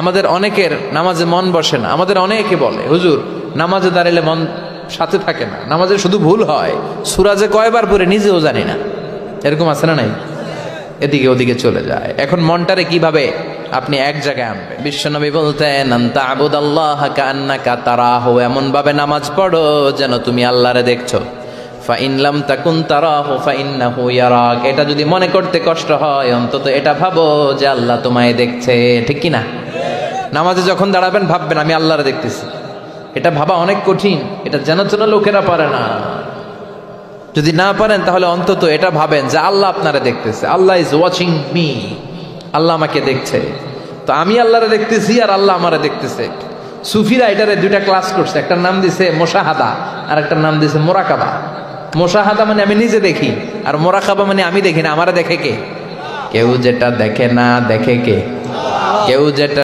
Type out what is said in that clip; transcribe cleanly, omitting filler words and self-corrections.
আমাদের অনেকের নামাজে মন বসে না। আমাদের অনেকে বলে, হুজুর নামাজে দাঁড়ালে মন সাথে থাকে না, নামাজে শুধু ভুল হয়, সূরা যে কয়বার পড়ে নিজেও জানি না। এরকম আছে না নাই? এদিকে ওদিকে চলে যায়। এখন মনটারে কিভাবে আপনি এক জায়গায় আনবেন? বিশ্বনবী বলতেন, আনতা আবুদাল্লাহ কান্নাকা তারাহু, এমন ভাবে নামাজ পড়ো যেন তুমি আল্লাহরে দেখছো। ফাইন লাম তাকুন তারাহু ফাইন্নাহু ইয়ারাক, এটা যদি মনে করতে কষ্ট হয় অন্তত এটা ভাবো যে আল্লাহ তোমায় দেখছে। ঠিক কি না? নামাজে যখন দাঁড়াবেন ভাববেন আমি আল্লাহরে দেখতেছি। এটা ভাবা অনেক কঠিন, এটা জানার জন্য লোকেরা পারে না। যদি না পারেন তাহলে অন্তত এটা ভাবেন যে আল্লাহ আপনারা দেখতেছে। আল্লাহ ইজ ওয়াচিং মি, আল্লাহ আমাকে দেখছে। তো আমি আল্লাহরে দেখতেছি আর আল্লাহ আমারে দেখতেছে। সুফিরা এটারে দুইটা ক্লাস করছে, একটার নাম দিছে মুশাহাদা আর একটার নাম দিছে মুরাকাবা। মুশাহাদা মানে আমি নিজে দেখি, আর মুরাকাবা মানে আমি দেখি না, আমারে দেখে কে? কেউ যেটা দেখে না দেখে কে? কেউ যেটা